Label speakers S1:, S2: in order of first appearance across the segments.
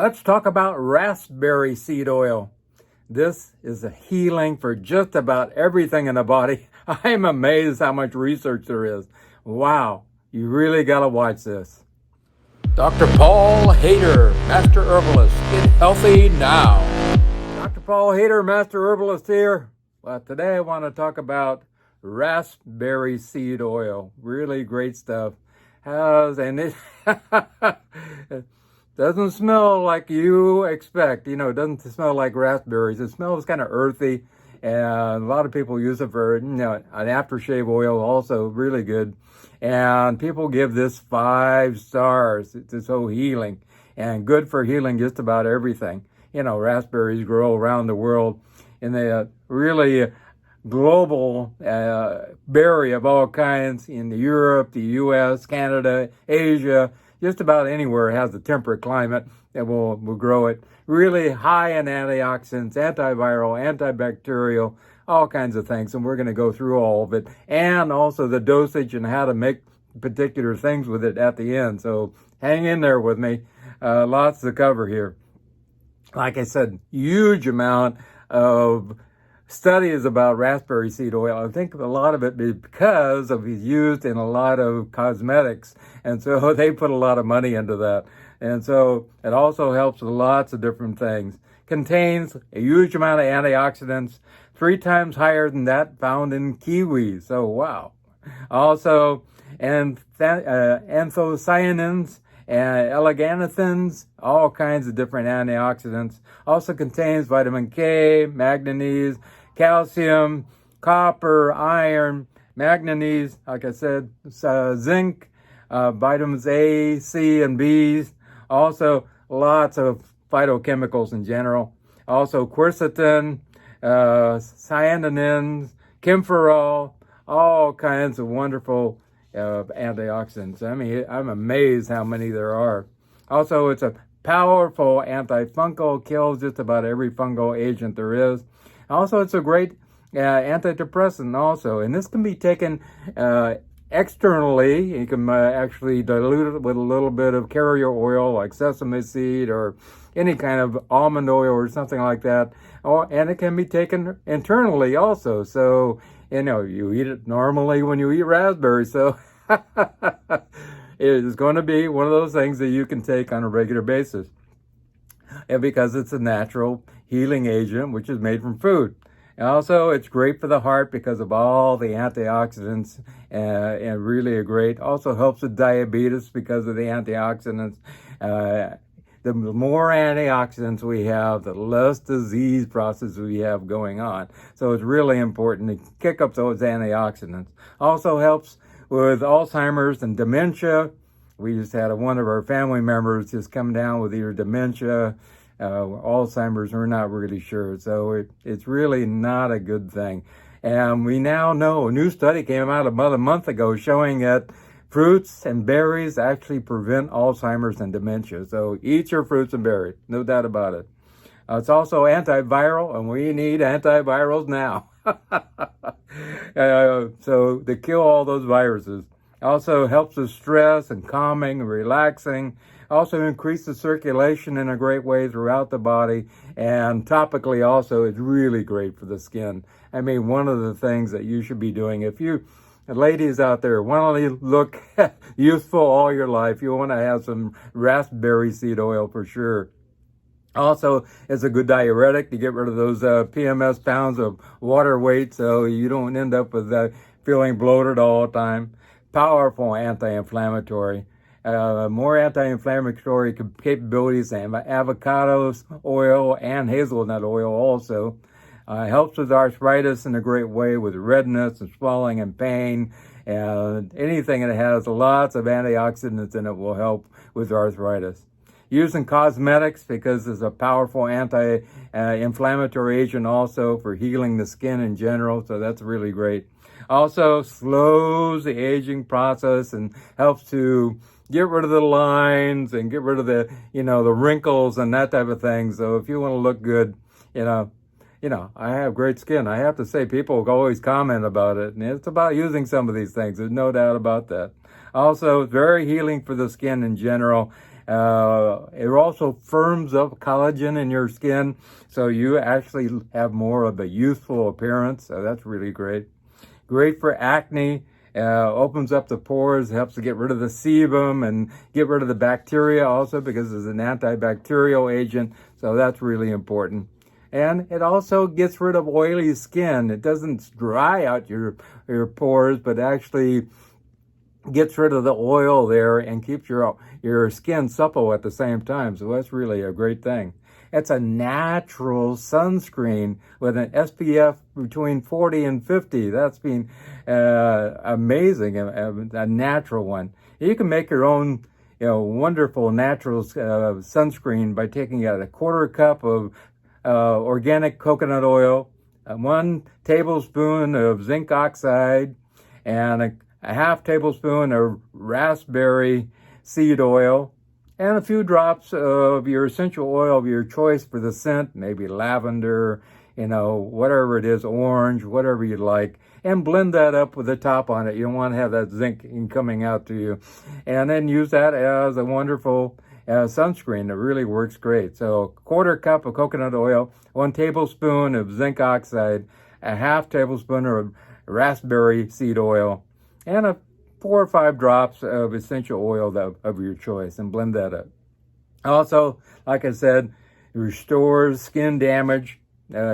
S1: Let's talk about raspberry seed oil. This is a healing for just about everything in the body. I'm amazed how much research there is. Wow, you really got to watch this. Dr. Paul Haider, Master Herbalist. Get healthy now. Dr. Paul Haider, Master Herbalist here. Well, today I want to talk about raspberry seed oil. Really great stuff. It doesn't smell like you expect. It doesn't smell like raspberries. It smells kind of earthy. And a lot of people use it for, an aftershave oil, also really good. And people give this 5 stars. It's so healing and good for healing just about everything. Raspberries grow around the world in the really global berry of all kinds in Europe, the U.S., Canada, Asia, just about anywhere it has a temperate climate that will grow it. Really high in antioxidants, antiviral, antibacterial, all kinds of things. And we're going to go through all of it. And also the dosage and how to make particular things with it at the end. So hang in there with me. Lots to cover here. Like I said, huge amount of studies about raspberry seed oil. I think a lot of it because of it's used in a lot of cosmetics. And so they put a lot of money into that. And so it also helps with lots of different things. Contains a huge amount of antioxidants, 3 times higher than that found in kiwis. So wow. Also, anthocyanins, eleganothins, all kinds of different antioxidants. Also contains vitamin K, manganese, calcium, copper, iron, manganese, like I said, zinc, vitamins A, C, and B's. Also, lots of phytochemicals in general. Also, quercetin, cyanidins, kimferol, all kinds of wonderful antioxidants. I mean, I'm amazed how many there are. Also, it's a powerful antifungal, kills just about every fungal agent there is. Also, it's a great antidepressant also. And this can be taken externally. You can actually dilute it with a little bit of carrier oil like sesame seed or any kind of almond oil or something like that. And it can be taken internally also. So, you eat it normally when you eat raspberries. So it is going to be one of those things that you can take on a regular basis. And because it's a natural healing agent, which is made from food. And also, it's great for the heart because of all the antioxidants and really great. Also helps with diabetes because of the antioxidants. The more antioxidants we have, the less disease process we have going on. So it's really important to kick up those antioxidants. Also helps with Alzheimer's and dementia. We just had one of our family members just come down with either dementia, Alzheimer's, we're not really sure. So it's really not a good thing. And we now know, a new study came out about a month ago showing that fruits and berries actually prevent Alzheimer's and dementia. So eat your fruits and berries, no doubt about it. It's also antiviral, and we need antivirals now. So to kill all those viruses. Also helps with stress and calming and relaxing. Also increases circulation in a great way throughout the body. And topically also, it's really great for the skin. I mean, one of the things that you should be doing, if you ladies out there want to look youthful all your life, you want to have some raspberry seed oil for sure. Also, it's a good diuretic to get rid of those PMS pounds of water weight so you don't end up with feeling bloated all the time. Powerful anti-inflammatory. More anti-inflammatory capabilities than avocados oil and hazelnut oil also. Helps with arthritis in a great way with redness and swelling and pain. And anything that has lots of antioxidants in it will help with arthritis. Used in cosmetics because it's a powerful anti-inflammatory agent also for healing the skin in general. So that's really great. Also slows the aging process and helps to get rid of the lines and get rid of the wrinkles and that type of thing. So if you want to look good, I have great skin. I have to say, people always comment about it, and it's about using some of these things. There's no doubt about that. Also, very healing for the skin in general. It also firms up collagen in your skin, so you actually have more of a youthful appearance. So that's really great. Great for acne. Opens up the pores, helps to get rid of the sebum and get rid of the bacteria also, because it's an antibacterial agent. So that's really important. And it also gets rid of oily skin. It doesn't dry out your pores, but actually gets rid of the oil there and keeps your skin supple at the same time. So that's really a great thing. It's a natural sunscreen with an SPF between 40 and 50. That's been amazing, a natural one. You can make your own wonderful natural sunscreen by taking a quarter cup of organic coconut oil, 1 tablespoon of zinc oxide, and a half tablespoon of raspberry seed oil, and a few drops of your essential oil of your choice for the scent, maybe lavender, whatever it is, orange, whatever you like, and blend that up with the top on it. You don't want to have that zinc coming out to you. And then use that as a wonderful sunscreen. It really works great. So a quarter cup of coconut oil, 1 tablespoon of zinc oxide, a half tablespoon of raspberry seed oil, and 4 or 5 drops of essential oil of your choice, and blend that up. Also, like I said, restores skin damage,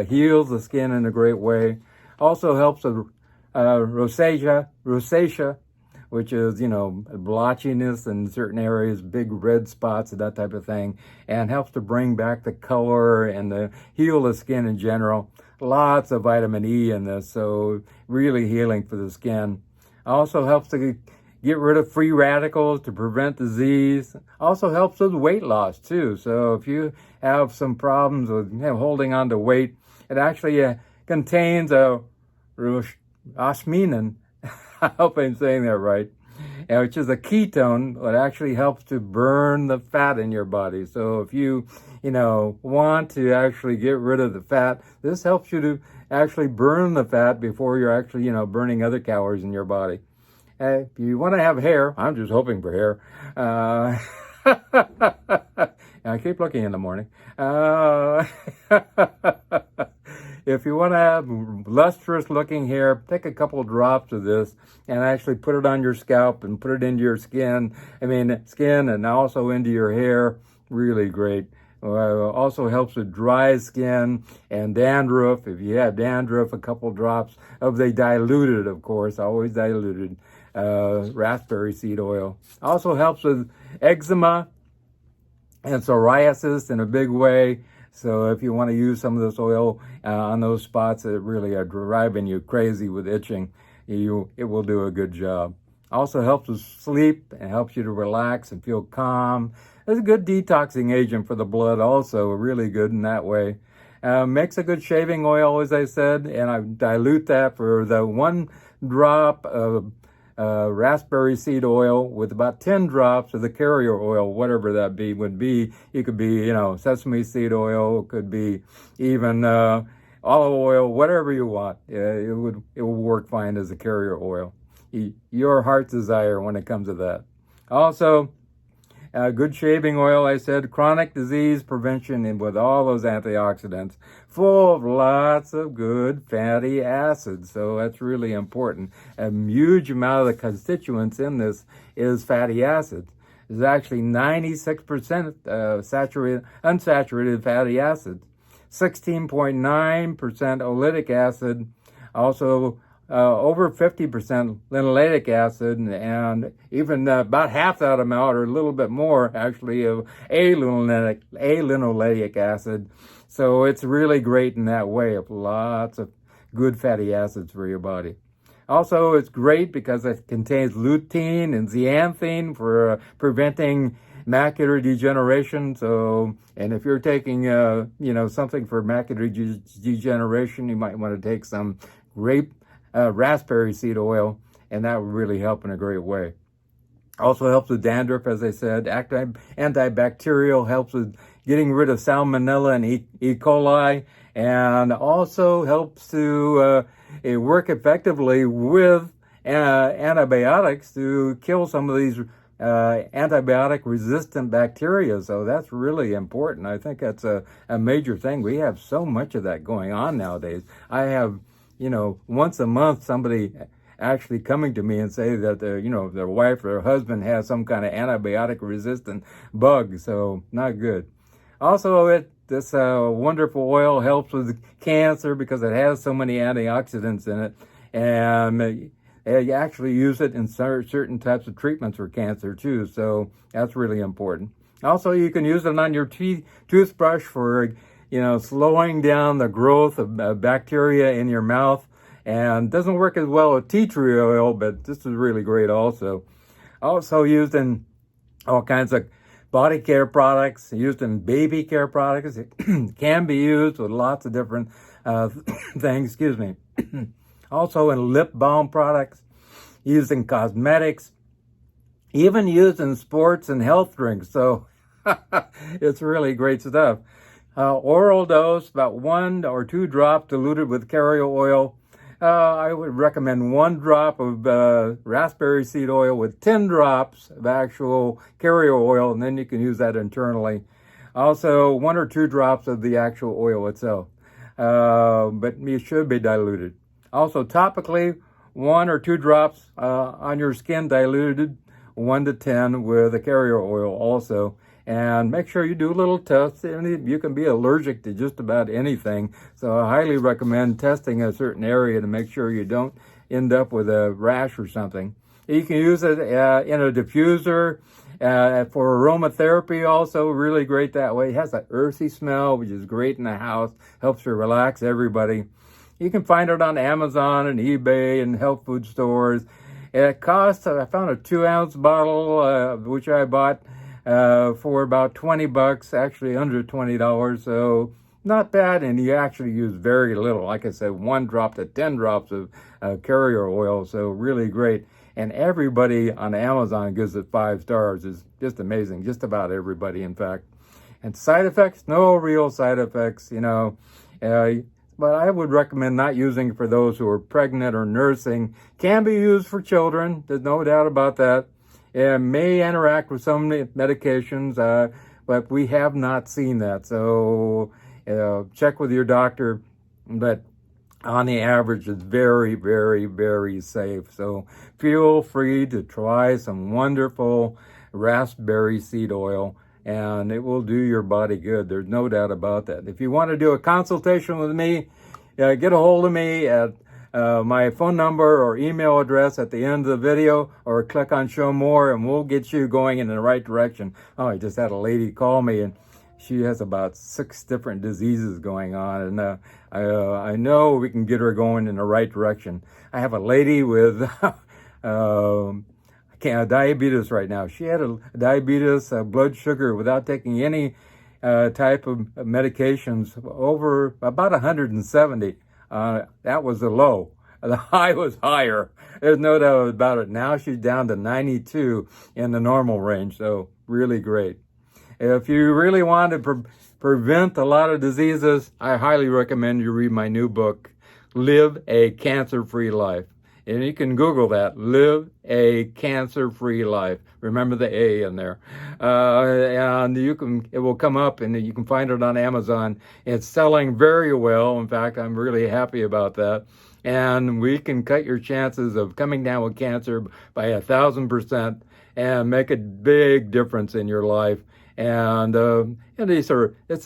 S1: heals the skin in a great way. Also helps with rosacea, which is, blotchiness in certain areas, big red spots and that type of thing, and helps to bring back the color and heal the skin in general. Lots of vitamin E in this, so really healing for the skin. Also helps to get rid of free radicals to prevent disease. Also helps with weight loss too. So if you have some problems with holding on to weight, it actually contains a osminin, I hope I'm saying that right, which is a ketone that actually helps to burn the fat in your body. So if you, want to actually get rid of the fat, this helps you to actually burn the fat before you're actually, burning other calories in your body. If you want to have hair, I'm just hoping for hair. I keep looking in the morning. If you want to have lustrous looking hair, take a couple of drops of this and actually put it on your scalp and put it into your skin and also into your hair. Really great. Also helps with dry skin and dandruff. If you have dandruff, a couple drops of the diluted, of course, always diluted, raspberry seed oil. Also helps with eczema and psoriasis in a big way. So if you want to use some of this oil on those spots that really are driving you crazy with itching, it will do a good job. Also helps with sleep and helps you to relax and feel calm. It's a good detoxing agent for the blood also, really good in that way. Makes a good shaving oil, as I said, and I dilute that for the 1 drop of raspberry seed oil with about 10 drops of the carrier oil, whatever that would be. It could be, sesame seed oil, it could be even olive oil, whatever you want. It will work fine as a carrier oil. Your heart's desire when it comes to that. Also, good shaving oil, I said, chronic disease prevention, and with all those antioxidants, full of lots of good fatty acids. So that's really important. A huge amount of the constituents in this is fatty acids. There's actually 96% unsaturated fatty acids, 16.9% oleic acid, also over 50% linoleic acid, and even about half that amount, or a little bit more, actually, of linoleic acid. So it's really great in that way, of lots of good fatty acids for your body. Also, it's great because it contains lutein and zeaxanthin for preventing macular degeneration. So, and if you're taking, something for macular degeneration, you might want to take some raspberry seed oil, and that would really help in a great way. Also helps with dandruff, as I said. Antibacterial, helps with getting rid of salmonella and E. coli, and also helps to work effectively with antibiotics to kill some of these antibiotic resistant bacteria. So that's really important. I think that's a major thing. We have so much of that going on nowadays. I have, once a month somebody actually coming to me and say that their wife or their husband has some kind of antibiotic resistant bug. So not good. Also, this wonderful oil helps with cancer because it has so many antioxidants in it, and you actually use it in certain types of treatments for cancer too, so that's really important. Also, you can use it on your toothbrush for, slowing down the growth of bacteria in your mouth, and doesn't work as well with tea tree oil, but this is really great also. Also used in all kinds of body care products, used in baby care products. It can be used with lots of different things, Also in lip balm products, used in cosmetics, even used in sports and health drinks. So it's really great stuff. Oral dose, about 1 or 2 drops diluted with carrier oil. I would recommend 1 drop of raspberry seed oil with 10 drops of actual carrier oil, and then you can use that internally. Also, 1 or 2 drops of the actual oil itself, but it should be diluted. Also, topically, 1 or 2 drops on your skin, diluted 1 to 10 with a carrier oil also. And make sure you do little tests. You can be allergic to just about anything. So I highly recommend testing a certain area to make sure you don't end up with a rash or something. You can use it in a diffuser for aromatherapy also, really great that way. It has an earthy smell, which is great in the house, helps to relax everybody. You can find it on Amazon and eBay and health food stores. It costs, I found a 2-ounce bottle, which I bought for about $20, actually under $20. So not bad, and you actually use very little. Like I said, 1 drop to 10 drops of carrier oil, so really great. And everybody on Amazon gives it 5 stars. It's just amazing, just about everybody, in fact. And side effects, no real side effects, but I would recommend not using for those who are pregnant or nursing. Can be used for children, there's no doubt about that. It may interact with some medications, but we have not seen that. So check with your doctor, but on the average, it's very, very, very safe. So feel free to try some wonderful raspberry seed oil, and it will do your body good. There's no doubt about that. If you want to do a consultation with me, get a hold of me at my phone number or email address at the end of the video, or click on show more, and we'll get you going in the right direction. Oh, I just had a lady call me, and she has about 6 different diseases going on, and I know we can get her going in the right direction. I have a lady with diabetes right now. She had a diabetes, blood sugar, without taking any type of medications, over about 170. That was the low. The high was higher. There's no doubt about it. Now she's down to 92 in the normal range, so really great. If you really want to prevent a lot of diseases, I highly recommend you read my new book, Live a Cancer-Free Life. And you can Google that, Live a Cancer-Free Life. Remember the A in there. And it will come up, and you can find it on Amazon. It's selling very well. In fact, I'm really happy about that. And we can cut your chances of coming down with cancer by 1,000% and make a big difference in your life. And this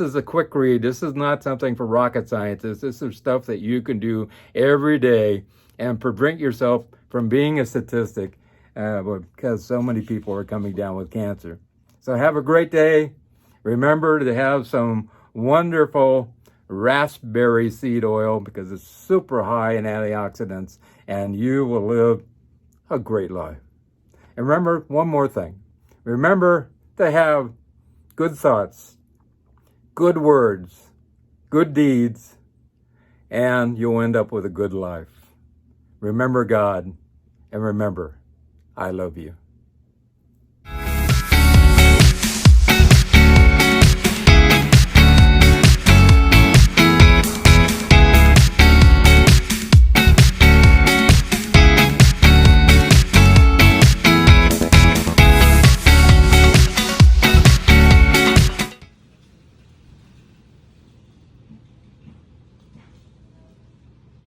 S1: is a quick read. This is not something for rocket scientists. This is stuff that you can do every day and prevent yourself from being a statistic, because so many people are coming down with cancer. So have a great day. Remember to have some wonderful raspberry seed oil, because it's super high in antioxidants, and you will live a great life. And remember one more thing. Remember to have good thoughts, good words, good deeds, and you'll end up with a good life. Remember God, and remember, I love you.